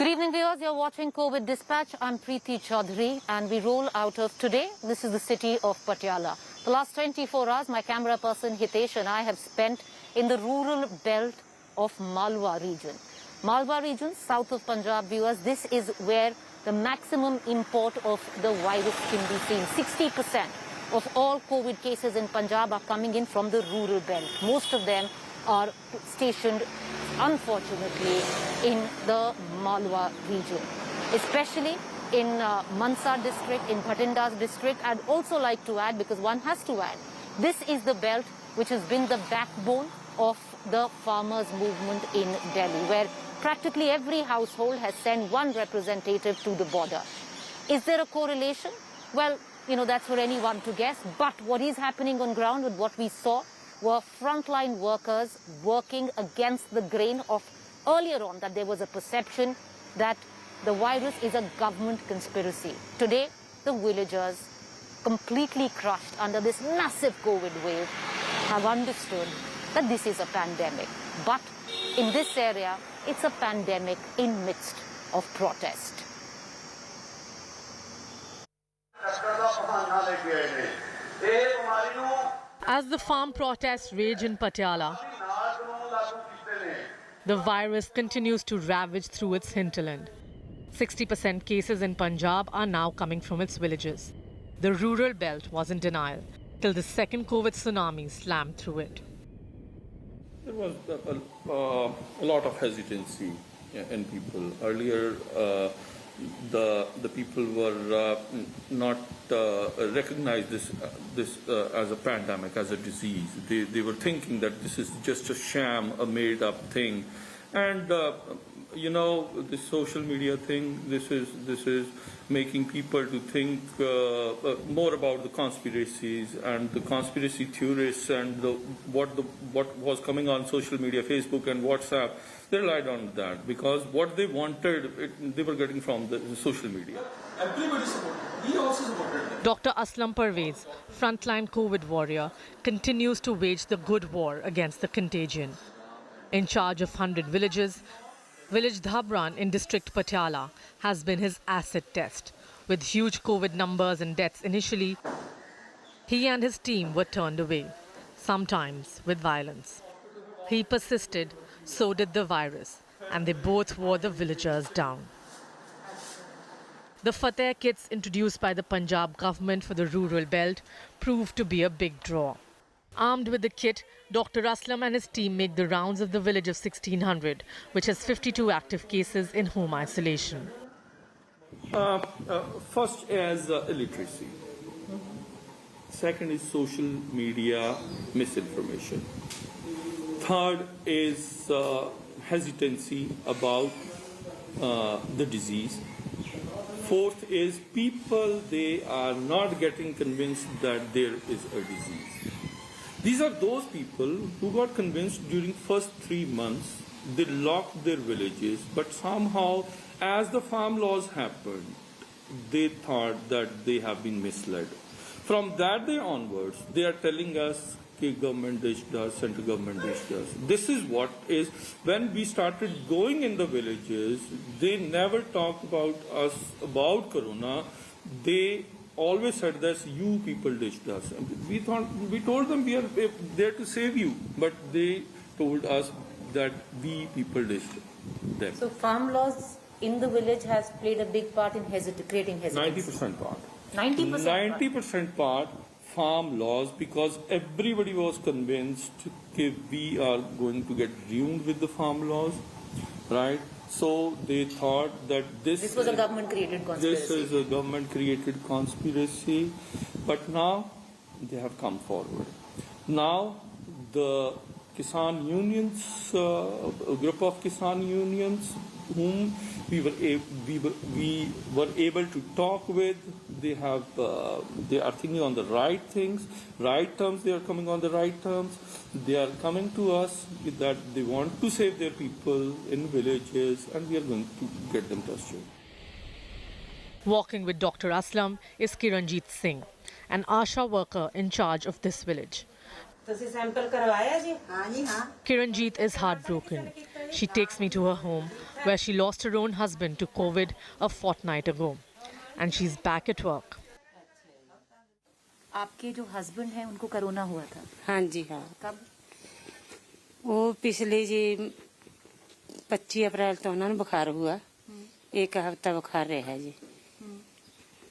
Good evening, viewers. You're watching COVID Dispatch. I'm Preeti Chaudhary, and we roll out of today. This is the city of Patiala. The last 24 hours, my camera person Hitesh and I have spent in the rural belt of Malwa region. Malwa region, south of Punjab, viewers, this is where the maximum import of the virus can be seen. 60% of all COVID cases in Punjab are coming in from the rural belt. Most of them are stationed, unfortunately, in the Malwa region, especially in Mansar district, in Bhatindas district. I'd also like to add, because one has to add, this is the belt which has been the backbone of the farmers' movement in Delhi, where practically every household has sent one representative to the border. Is there a correlation? Well, you know, that's for anyone to guess. But what is happening on ground with what we saw were frontline workers working against the grain of earlier on that there was a perception that the virus is a government conspiracy. Today, the villagers, completely crushed under this massive COVID wave, have understood that this is a pandemic. But in this area, it's a pandemic in midst of protest. As the farm protests rage in Patiala, the virus continues to ravage through its hinterland. 60% cases in Punjab are now coming from its villages. The rural belt was in denial till the second COVID tsunami slammed through it. There was a lot of hesitancy in people. Earlier, the people were not recognized this as a pandemic, as a disease. They were thinking that this is just a sham, a made-up thing, and you know, the social media thing. This is making people to think more about the conspiracies and the conspiracy theorists and what was coming on social media, Facebook and WhatsApp. They relied on that because what they wanted, they were getting from the social media. Everybody supported. We also supported them. Dr. Aslam Parvez, frontline COVID warrior, continues to wage the good war against the contagion. In charge of 100 villages, village Dhabran in district Patiala has been his acid test. With huge COVID numbers and deaths initially, he and his team were turned away, sometimes with violence. He persisted, so did the virus, and they both wore the villagers down. The Fateh kits introduced by the Punjab government for the rural belt proved to be a big draw. Armed with the kit, Dr. Aslam and his team make the rounds of the village of 1600, which has 52 active cases in home isolation. First is illiteracy. Second is social media misinformation. Third is hesitancy about the disease. Fourth is people, they are not getting convinced that there is a disease. These are those people who got convinced during first 3 months. They locked their villages, but somehow as the farm laws happened, they thought that they have been misled. From that day onwards, they are telling us government dished us, central government dished us. This is what is, when we started going in the villages, they never talked about us, about corona. They always said that you people dished us. We told them we are there to save you, but they told us that we people dished them. So farm laws in the village has played a big part in creating hesitancy. 90% part. 90%? 90% part. Farm laws, because everybody was convinced that we are going to get ruined with the farm laws, right? So they thought that this was a government-created conspiracy. This is a government-created conspiracy, but now they have come forward. Now the Kisan unions, a group of Kisan unions, whom we were able to talk with, they are thinking on the right things, right terms. They are coming on the right terms. They are coming to us with that they want to save their people in villages, and we are going to get them tested. Walking with Dr. Aslam is Kiranjeet Singh, an ASHA worker in charge of this village. Kiranjeet is heartbroken. She takes me to her home, where she lost her own husband to COVID a fortnight ago. And she's back at work. आपके जो husband हैं उनको corona हुआ था? हाँ जी हाँ। कब? वो पिछले जी 25 अप्रैल तो उन्होंने बुखार हुआ, एक हफ्ता बुखार रहा जी।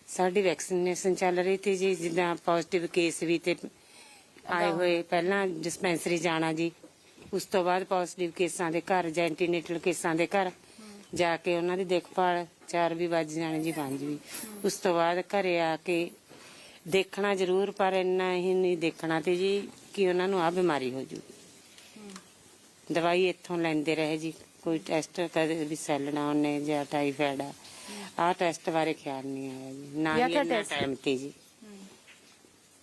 साड़ी वैक्सीनेशन चल रही थी जी, जिदा पॉजिटिव केस भी ते आए हुए पहला डिस्पेंसरी जाना जी, उस तो बाद पॉजिटिव केसां दे घर ਜਾਂ एंटीनेटल केसां दे घर जाके उन्हां दी देखभाल 4 भी बज जाने जी 5 भी, उस तो बाद घरे आके देखना जरूर पर इन्ना ही नहीं देखना ते जी कि उन्हां नूं आ बीमारी हो जूगी। दवाई इत्थों लैंदे रहे जी, कोई टेस्ट कदे भी सैल डाउन ने या टाइफाइड आ टेस्ट बारे ख्याल नहीं आया जी, ना ही इन्ना टाइम ते जी।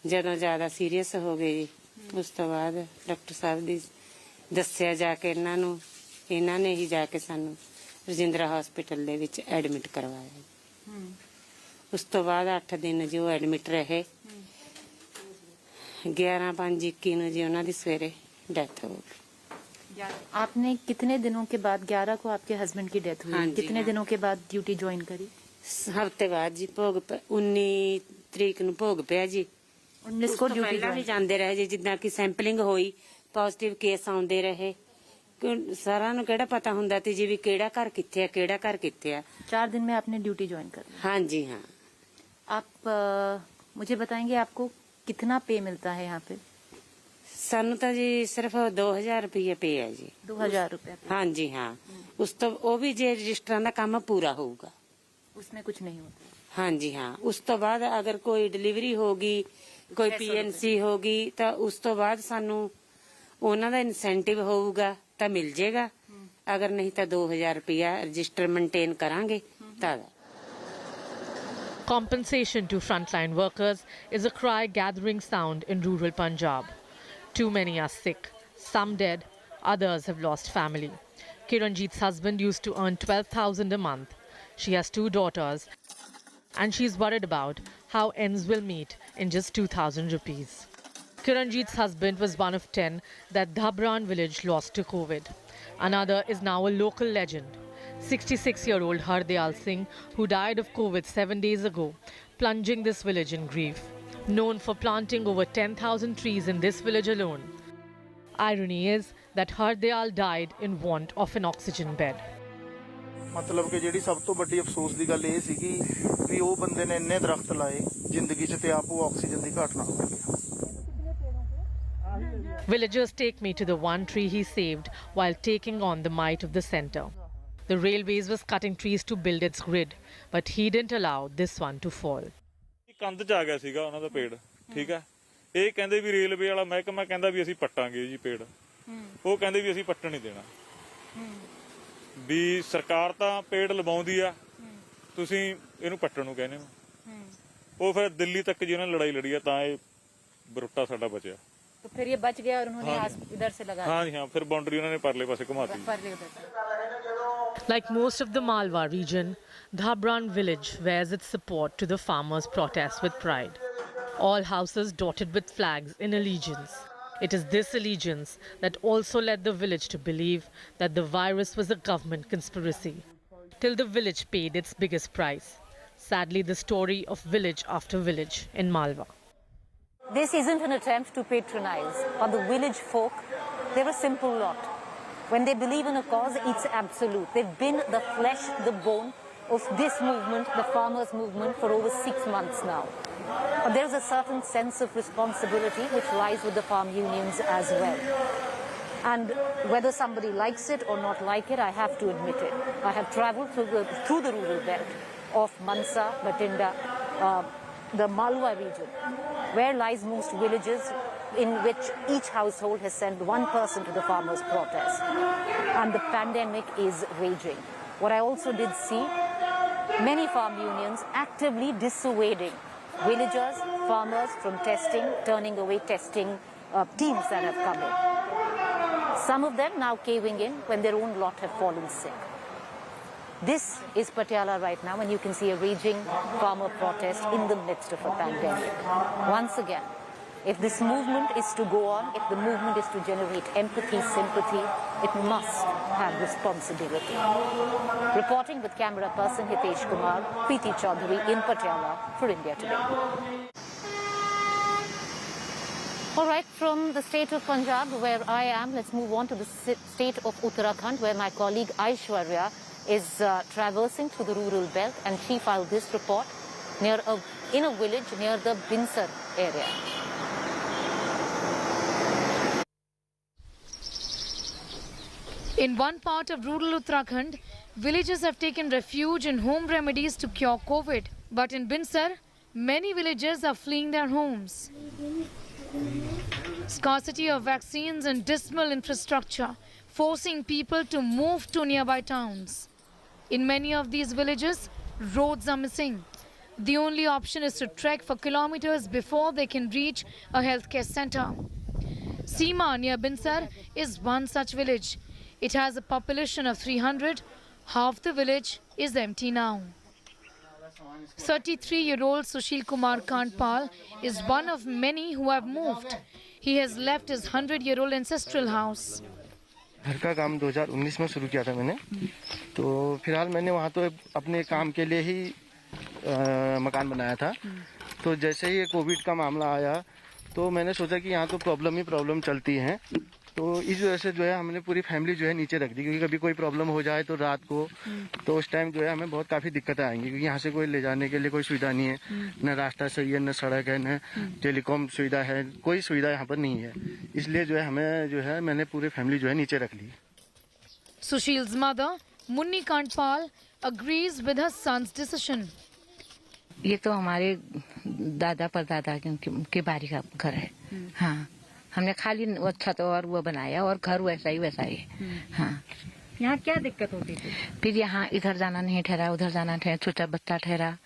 ਜਦੋਂ ਜ਼ਿਆਦਾ ਸੀਰੀਅਸ ਹੋ ਗਏ ਜੀ, ਉਸ ਤੋਂ ਬਾਅਦ ਡਾਕਟਰ ਸਾਹਿਬ ਦੀ ਦੱਸਿਆ ਜਾ ਕੇ ਇਹਨਾਂ ਨੇ ਹੀ ਜਾ ਕੇ ਸਾਨੂੰ ਰਜਿੰਦਰਾ ਹਸਪੀਟਲ ਦੇ ਵਿੱਚ ਐਡਮਿਟ ਕਰਵਾਇਆ। ਉਸ ਤੋਂ ਬਾਅਦ 8 ਦਿਨ ਜੀ ਉਹ ਐਡਮਿਟ ਰਹੇ। 11/5/21 ਨੂੰ ਜੀ ਉਹਨਾਂ ਦੀ ਸਵੇਰੇ ਡੈਥ ਹੋ ਗਈ। आपने कितने दिनों के बाद 11 को आपके हस्बैंड की डेथ हुई? हाँ जी, कितने हाँ। दिनों के बाद ड्यूटी ज्वाइन करी? ਹਫ਼ਤੇ ਬਾਅਦ ਜੀ ਭੋਗ 19 ਤਰੀਕ ਨੂੰ ਭੋਗ ਪਿਆ ਜੀ। 19 ਉਸ को ਤੋਂ ड्यूटी ਪਹਿਲਾਂ ਵੀ ज्वाइन। ਜਾਂਦੇ ਰਹੇ ਜੀ, ਜਿੱਦਾਂ ਕਿ ਸੈਂਪਲਿੰਗ ਹੋਈ ਪੋਜ਼ਿਟਿਵ ਕੇਸ ਆਉਂਦੇ ਰਹੇ। ਸਾਰਿਆਂ ਨੂੰ ਕਿਹੜਾ ਪਤਾ ਹੁੰਦਾ ਤੇ ਜੀ ਵੀ ਕਿਹੜਾ ਘਰ ਕਿੱਥੇ ਆ, ਕਿਹੜਾ ਘਰ ਕਿੱਥੇ ਆ। 4 दिन में आपने ड्यूटी ज्वाइन कर ली। हाँ जी हाँ। आप मुझे बताएंगे आपको कितना पे मिलता है यहाँ पे? ਸਾਨੂੰ ਤਾਂ ਜੀ ਸਿਰਫ 2000 ਰੁਪਏ ਪੇ ਹੈ ਜੀ। 2000 रुपए? हाँ जी हाँ। ਉਸ ਤੋਂ ਉਹ ਵੀ ਜੇ ਰਜਿਸਟਰਾਂ ਦਾ ਕੰਮ ਪੂਰਾ ਹੋਊਗਾ। उसमें कुछ नहीं होता? हाँ जी हाँ। ਉਸ ਤੋਂ ਬਾਅਦ ਅਗਰ ਕੋਈ ਡਿਲੀਵਰੀ ਹੋਗੀ, ਕੋਈ ਪੀਐਨਸੀ ਹੋਗੀ ਤਾਂ ਉਸ ਤੋਂ ਬਾਅਦ ਸਾਨੂੰ ਉਹਨਾਂ ਦਾ ਇਨਸੈਂਟਿਵ ਹੋਊਗਾ ਤਾਂ ਮਿਲ ਜੇਗਾ, ਅਗਰ ਨਹੀਂ ਤਾਂ 2000 ਰੁਪਇਆ ਰਜਿਸਟਰ ਮੇਨਟੇਨ ਕਰਾਂਗੇ ਤਾਂ। Compensation to frontline workers is a cry gathering sound in rural Punjab. Too many are sick, some dead, others have lost family. Kiranjit's husband used to earn 12,000 a month. She has 2 daughters and she's worried about how ends will meet in just 2,000 rupees. Kiranjit's husband was one of 10 that Dhabran village lost to COVID. Another is now a local legend. 66-year-old Hardayal Singh, who died of COVID 7 days ago, plunging this village in grief. Known for planting over 10,000 trees in this village alone. Irony is that Hardayal died in want of an oxygen bed. ਮਤਲਬ ਕਿ ਜਿਹੜੀ ਸਭ ਤੋਂ ਵੱਡੀ ਅਫਸੋਸ ਦੀ ਗੱਲ ਇਹ ਸੀਗੀ ਵੀ ਉਹ ਬੰਦੇ ਨੇ ਇੰਨੇ ਦਰਖਤ ਲਾਏ ਜ਼ਿੰਦਗੀ 'ਚ ਤੇ ਆਪ ਉਹ ਆਕਸੀਜਨ ਦੀ ਘਾਟ ਨਾਲ ਹੋ ਗਿਆ। Villagers take me to the one tree he saved while taking on the might of the centre. The railways was cutting trees to build its grid, but he didn't allow this one to fall. ਕੰਧ 'ਚ ਆ ਗਿਆ ਸੀਗਾ ਉਹਨਾਂ ਦਾ ਪੇੜ, ਠੀਕ ਹੈ। ਇਹ ਕਹਿੰਦੇ ਵੀ ਰੇਲਵੇ ਵਾਲਾ ਮਹਿਕਮਾ ਕਹਿੰਦਾ ਵੀ ਅਸੀਂ ਪੱਟਾਂਗੇ ਜੀ ਪੇੜ, ਉਹ ਕਹਿੰਦੇ ਵੀ ਅਸੀਂ ਪੱਟਣ ਨਹੀਂ ਦੇਣਾ। ਵੀ ਸਰਕਾਰ ਤਾਂ ਪੇੜ ਲਵਾਉਂਦੀ ਆ, ਤੁਸੀਂ ਇਹਨੂੰ ਪੱਟਣ ਨੂੰ ਕਹਿੰਦੇ ਹੋ। ਉਹ ਫਿਰ ਦਿੱਲੀ ਤੱਕ ਜੀ ਉਹਨਾਂ ਨੇ ਲੜਾਈ ਲੜੀ ਆ ਤਾਂ ਇਹ ਬਰੁੱਟਾ ਸਾਡਾ ਬਚਿਆ। तो फिर ये बच गया और उन्होंने इधर से लगा हाँ जी हाँ, फिर बाउंड्री उन्होंने परले पासे घुमाती। Like most of the Malwa region, Dhabran village wears its support to the farmers' protest with pride. All houses dotted with flags in allegiance. It is this allegiance that also led the village to believe that the virus was a government conspiracy, till the village paid its biggest price. Sadly, the story of village after village in Malwa. This isn't an attempt to patronize, but the village folk, they're a simple lot. When they believe in a cause, it's absolute. They've been the flesh, the bone of this movement, the farmers' movement, for over 6 months now. But there's a certain sense of responsibility which lies with the farm unions as well. And whether somebody likes it or not like it, I have to admit it. I have travelled through the rural belt of Mansa, Bathinda, the Malwa region, where lies most villages in which each household has sent one person to the farmers' protest. And the pandemic is raging. What I also did see, many farm unions actively dissuading villagers, farmers from testing, turning away testing teams that have come in. Some of them now caving in when their own lot have fallen sick. This is Patiala right now, and you can see a raging farmer protest in the midst of a pandemic. Once again, If this movement is to go on, if the movement is to generate empathy, sympathy, it must have responsibility. Reporting with camera person Hitesh Kumar, Preeti Chaudhary in Patiala for India Today. All right, from the state of Punjab, where I am, let's move on to the state of Uttarakhand, where my colleague Aishwarya is traversing through the rural belt, and she filed this report in a village near the Binsar area. In one part of rural Uttarakhand, villagers have taken refuge in home remedies to cure COVID. But in Binsar, many villagers are fleeing their homes. Scarcity of vaccines and dismal infrastructure forcing people to move to nearby towns. In many of these villages, roads are missing. The only option is to trek for kilometers before they can reach a healthcare center. Seema near Binsar is one such village. It has a population of 300. Half the village is empty now. 33-year-old Sushil Kumar Kandpal is one of many who have moved. He has left his 100-year-old ancestral house. घर का काम 2019 में शुरू किया था मैंने, तो फिलहाल मैंने वहाँ तो अपने काम के लिए ही मकान बनाया था। तो जैसे ही ये कोविड का मामला आया तो मैंने सोचा कि यहाँ तो प्रॉब्लम चलती है, तो इस वजह से जो है हमने पूरी फैमिली जो है नीचे रख दी, क्योंकि कभी कोई प्रॉब्लम हो जाए तो रात को तो उस टाइम जो है हमें बहुत काफ़ी दिक्कतें आएंगी, क्योंकि यहाँ से कोई ले जाने के लिए कोई सुविधा नहीं है, न रास्ता सही है, न सड़क है, न टेलीकॉम सुविधा है, कोई सुविधा यहाँ पर नहीं है। इसलिए जो है हमें जो है मैंने पूरी फैमिली जो है नीचे रख ली। Sushil's mother, Munni Kandpal, agrees with her son's decision. ये तो हमारे दादा परदादा के बारी का घर है। हाँ, हमने खाली वो छत और वो बनाया और घर वैसा ही है। हाँ। यहाँ क्या दिक्कत होती थी? फिर यहाँ इधर जाना नहीं ठहरा, उधर जाना ठहरा, छोटा बच्चा ठहरा,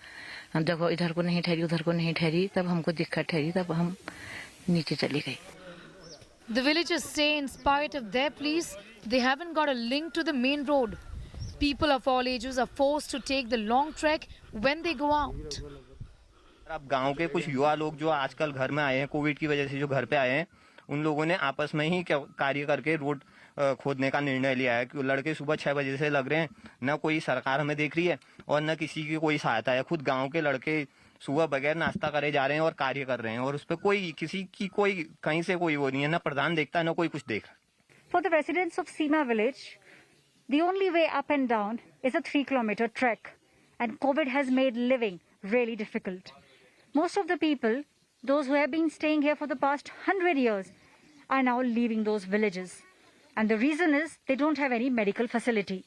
देखो इधर को नहीं ठहरी, उधर को नहीं ठहरी, तब हमको दिक्कत ठहरी, तब हम नीचे चली गई। The villagers say in spite of their pleas, they haven't got a link to the main road. People of all ages are forced to take the long trek when they go out. अब गांव के कुछ युवा लोग जो आजकल घर में आए हैं, कोविड की वजह से जो घर पे आए हैं, उन लोगों ने आपस में ही कार्य करके रोड खोदने का निर्णय लिया है। कि लड़के सुबह 6 बजे से लग रहे हैं, न कोई सरकार हमें देख रही है और न किसी की कोई सहायता है। खुद गांव के लड़के सुबह बगैर नाश्ता करे जा रहे हैं और कार्य कर रहे हैं, और उस पर कोई किसी की कोई कहीं से कोई वो नहीं है, न प्रधान देखता है न कोई कुछ देख। For the residents of Seema village, the only way up and down is a 3-kilometer trek, and COVID has made living really difficult. Most of the people, those who have been staying here for the past 100 years, are now leaving those villages. And the reason is they don't have any medical facility.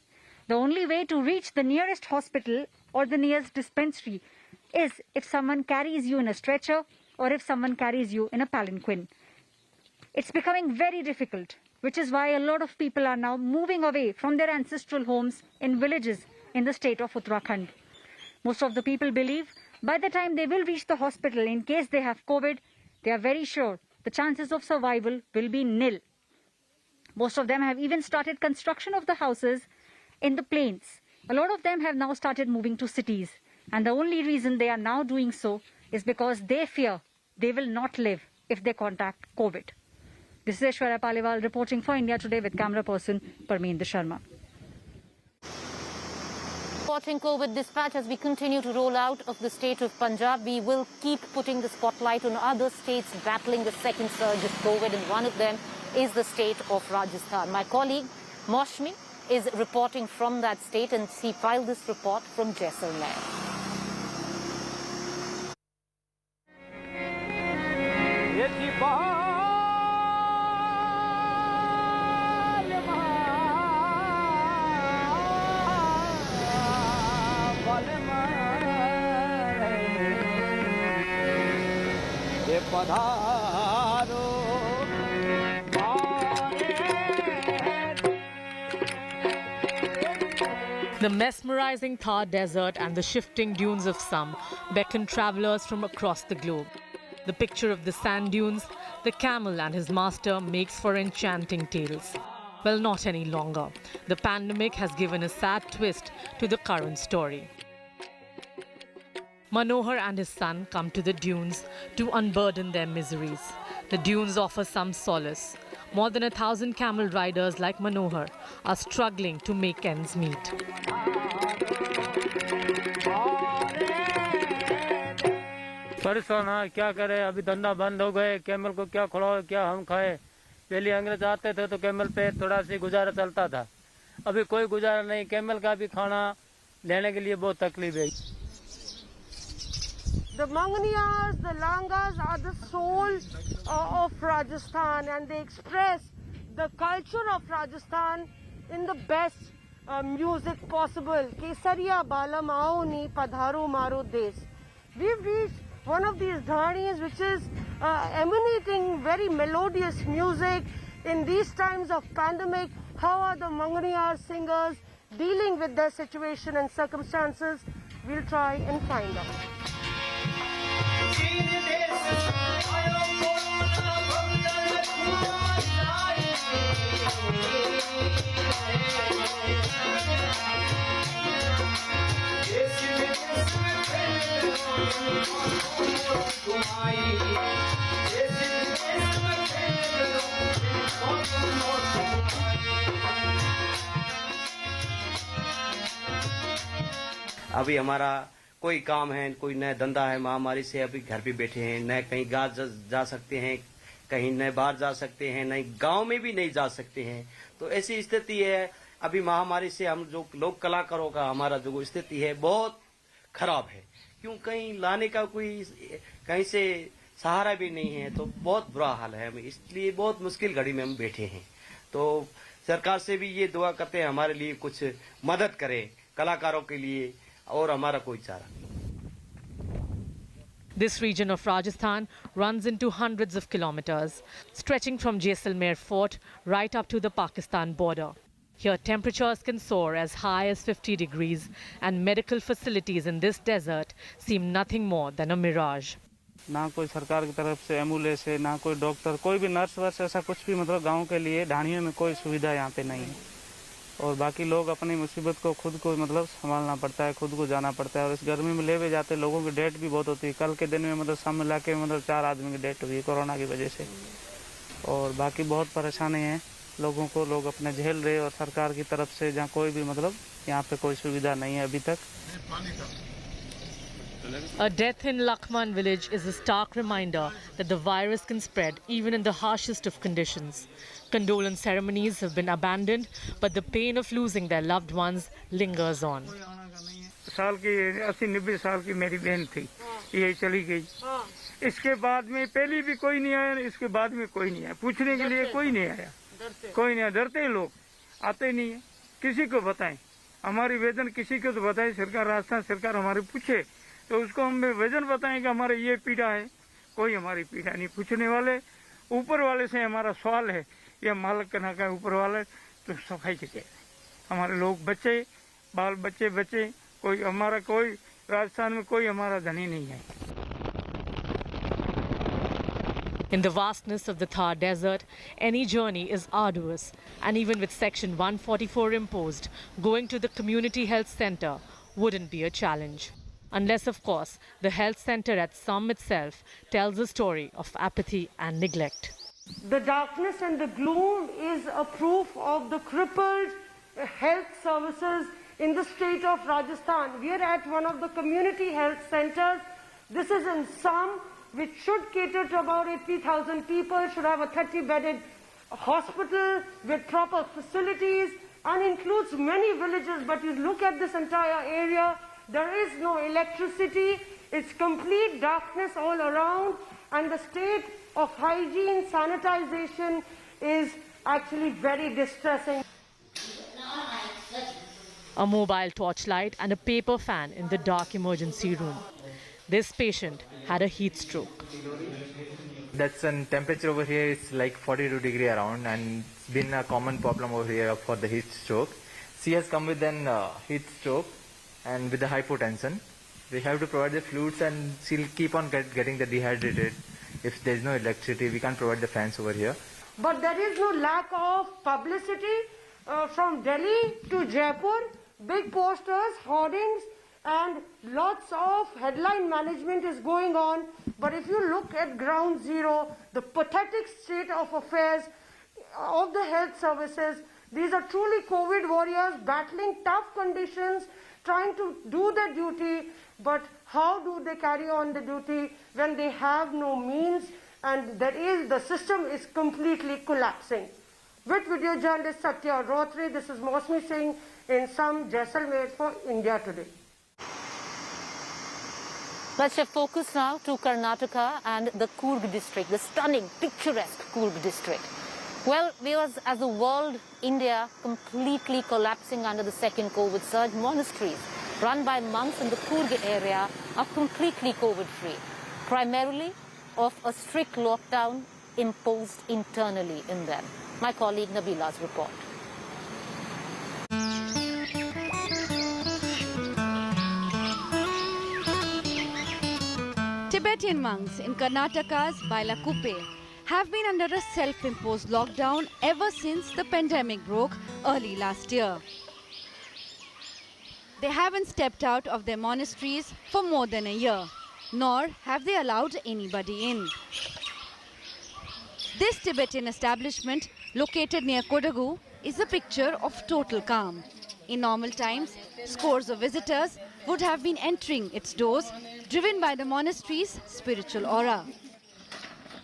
The only way to reach the nearest hospital or the nearest dispensary is if someone carries you in a stretcher or if someone carries you in a palanquin. It's becoming very difficult, which is why a lot of people are now moving away from their ancestral homes in villages in the state of Uttarakhand. Most of the people believe by the time they will reach the hospital in case they have COVID, they are very sure the chances of survival will be nil. Most of them have even started construction of the houses in the plains. A lot of them have now started moving to cities. And the only reason they are now doing so is because they fear they will not live if they contract COVID. This is Aishwarya Paliwal reporting for India Today with camera person Parmeendra Sharma. Reporting COVID dispatch as we continue to roll out of the state of Punjab, we will keep putting the spotlight on other states battling the second surge of COVID, and one of them is the state of Rajasthan. My colleague Maushmi is reporting from that state, and she filed this report from Jaisalmer. The mesmerizing Thar desert and the shifting dunes of Assam beckon travelers from across the globe. The picture of the sand dunes, the camel and his master makes for enchanting tales. Well, not any longer. The pandemic has given a sad twist to the current story. Manohar and his son come to the dunes to unburden their miseries. The dunes offer some solace. More than 1,000 camel riders like Manohar are struggling to make ends meet. परेशान है, क्या करे, अभी धंधा बंद हो गए, camel को क्या खिलाओ, क्या हम खाए। पहले अंग्रेज आते थे तो कैमल पे थोड़ा सी गुजारा चलता था, अभी कोई गुजारा नहीं, कैमल का भी खाना लेने के लिए बहुत तकलीफ है। The Manganiyars, the Langas are the soul of Rajasthan, and they express the culture of Rajasthan in the best music possible. Kesariya balam aoni padharu maru des. We've reached one of these dhanis which is emanating very melodious music in these times of pandemic. How are the Manganiyar singers dealing with their situation and circumstances? We'll try and find out. अभी हमारा कोई काम है, कोई नया धंधा है, महामारी से अभी घर पे बैठे हैं, न कहीं जा सकते हैं, कहीं न बाहर जा सकते हैं, न गांव में भी नहीं जा सकते हैं। तो ऐसी स्थिति है अभी महामारी से। हम जो लोक कलाकारों का हमारा जो स्थिति है बहुत खराब है, क्यों कहीं लाने का कोई कहीं से सहारा भी नहीं है, तो बहुत बुरा हाल है हमें, इसलिए बहुत मुश्किल घड़ी में हम बैठे हैं। तो सरकार से भी ये दुआ करते हैं हमारे लिए कुछ मदद करे कलाकारों के लिए, और हमारा कोई चारा नहीं। This region of Rajasthan runs into hundreds of kilometers, stretching from Jaisalmer Fort right up to the Pakistan border. Here temperatures can soar as high as 50 degrees, and medical facilities in this desert seem nothing more than a mirage. ना कोई सरकार की तरफ से ambulance है, ना कोई doctor, कोई भी नर्स वर्स ऐसा कुछ भी, मतलब गांव के लिए ढाणियों में कोई सुविधा यहाँ पे नहीं है। और बाकी लोग अपनी मुसीबत को खुद को मतलब संभालना पड़ता है, खुद को जाना पड़ता है। और इस गर्मी में ले भी जाते लोगों की डेथ भी बहुत होती है। कल के दिन में मतलब सब मिला के मतलब 4 आदमी की डेथ हुई कोरोना की वजह से। और बाकी बहुत परेशानी है लोगों को, लोग अपने झेल रहे, और सरकार की तरफ से जहाँ कोई भी मतलब यहाँ पे कोई सुविधा नहीं है अभी तक। A death in Lakhman village is a stark reminder that the virus can spread even in the harshest of conditions. Condolence ceremonies have been abandoned, but the pain of losing their loved ones lingers on. साल की 80-90 साल की मेरी बहन थी, ये चली गई। इसके बाद में पहले भी कोई नहीं आया, इसके बाद में कोई नहीं आया, पूछने के लिए कोई नहीं आया, कोई नहीं। डरते हैं लोग, आते नहीं है। किसी को बताएं हमारी वेदन, किसी को तो बताएं, सरकार राजस्थान सरकार हमारे पूछे तो उसको हम वजन बताएं कि हमारे ये पीड़ा है। कोई हमारी पीड़ा नहीं पूछने वाले। ऊपर वाले से हमारा सवाल है, ये मालक करना का ऊपर वाले तो सफाई के हमारे लोग बच्चे, बाल बच्चे बच्चे, कोई हमारा कोई राजस्थान में कोई हमारा धनी नहीं है। In the vastness of the Thar Desert, any journey is arduous, and even with Section 144 imposed, going to the community health center wouldn't be a challenge. Unless, of course, the health center at Som itself tells a story of apathy and neglect. The darkness and the gloom is a proof of the crippled health services in the state of Rajasthan. We are at one of the community health centers. This is in Som, which should cater to about 80,000 people, should have a 30-bedded hospital with proper facilities, and includes many villages. But you look at this entire area, there is no electricity, it's complete darkness all around, and the state of hygiene, sanitization is actually very distressing. A mobile torchlight and a paper fan in the dark emergency room. This patient had a heat stroke. That's an temperature over here is like 42 degree around, and it's been a common problem over here for the heat stroke. She has come with an heat stroke and with the hypotension. We have to provide the fluids, and she'll keep on getting the dehydrated. If there's no electricity, we can't provide the fans over here. But there is no lack of publicity from Delhi to Jaipur. Big posters, hoardings, and lots of headline management is going on. But if you look at ground zero, the pathetic state of affairs of the health services, these are truly COVID warriors battling tough conditions, trying to do their duty, but how do they carry on the duty when they have no means and the system is completely collapsing? With video journalist Satya Rothre, this is Mosmi Singh in Sam, Jaisalmer for India Today. Let's shift focus now to Karnataka and the Coorg district, the stunning, picturesque Coorg district. Well, viewers, as the world, India completely collapsing under the second COVID surge, monasteries run by monks in the Coorg area are completely COVID-free, primarily of a strict lockdown imposed internally in them. My colleague Nabila's report. Tibetan monks in Karnataka's Bailakuppe have been under a self-imposed lockdown ever since the pandemic broke early last year. They haven't stepped out of their monasteries for more than a year, nor have they allowed anybody in. This Tibetan establishment, located near Kodagu, is a picture of total calm. In normal times, scores of visitors would have been entering its doors, driven by the monastery's spiritual aura.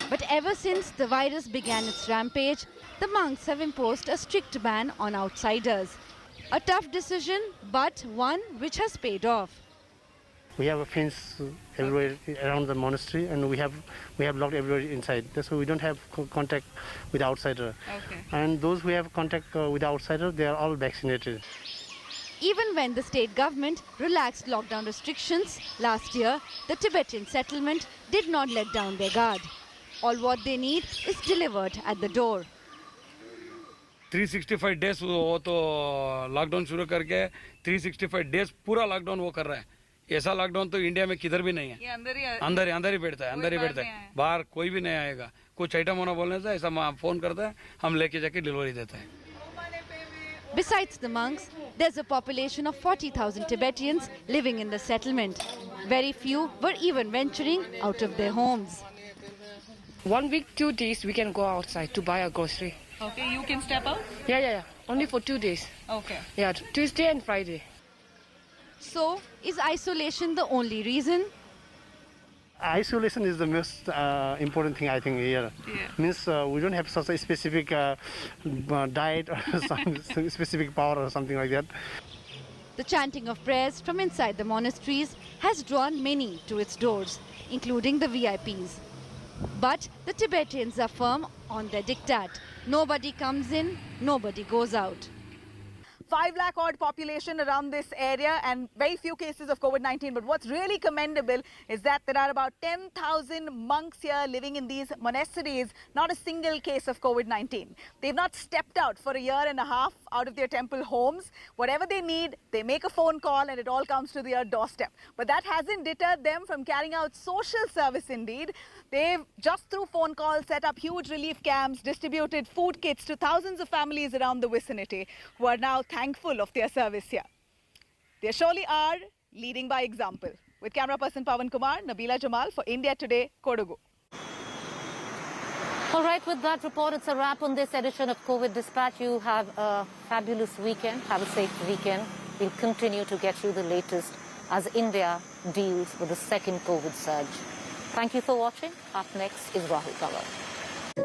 But ever since the virus began its rampage, the monks have imposed a strict ban on outsiders. A tough decision, but one which has paid off. We have a fence everywhere around the monastery, and we have locked everywhere inside. That's why we don't have contact with the outsider. Okay. And those who have contact with the outsider, they are all vaccinated. Even when the state government relaxed lockdown restrictions last year, the Tibetan settlement did not let down their guard. All what they need is delivered at the door. 365 days वो तो lockdown शुरू करके 365 days पूरा lockdown वो कर रहा है. ऐसा लॉकडाउन तो इंडिया में किधर भी नहीं है. अंदर ही बैठता है. बाहर कोई भी नहीं आएगा. कुछ आइटम होना बोलने से ऐसा फोन करता है, हम लेके जाके डिलीवरी देते हैं. Besides the monks, there's a population of 40,000 Tibetans living in the settlement. Very few were even venturing out of their homes. 1 week, 2 days, we can go outside to buy a grocery. Okay, you can step out? Yeah. Only for 2 days. Okay. Yeah, Tuesday and Friday. So, is isolation the only reason? Isolation is the most important thing, I think, here. Yeah. Means we don't have such a specific diet or some specific power or something like that. The chanting of prayers from inside the monasteries has drawn many to its doors, including the VIPs. But the Tibetans are firm on their diktat. Nobody comes in, nobody goes out. 5 lakh odd population around this area and very few cases of COVID-19. But what's really commendable is that there are about 10,000 monks here living in these monasteries, not a single case of COVID-19. They've not stepped out for a year and a half out of their temple homes. Whatever they need, they make a phone call and it all comes to their doorstep. But that hasn't deterred them from carrying out social service indeed. They've just through phone calls set up huge relief camps, distributed food kits to thousands of families around the vicinity who are now thankful of their service here. They surely are leading by example. With camera person Pawan Kumar, Nabila Jamal for India Today, Kodagu. All right, with that report, it's a wrap on this edition of COVID Dispatch. You have a fabulous weekend. Have a safe weekend. We'll continue to get you the latest as India deals with the second COVID surge. Thank you for watching. Up next is Rahul Kanwar.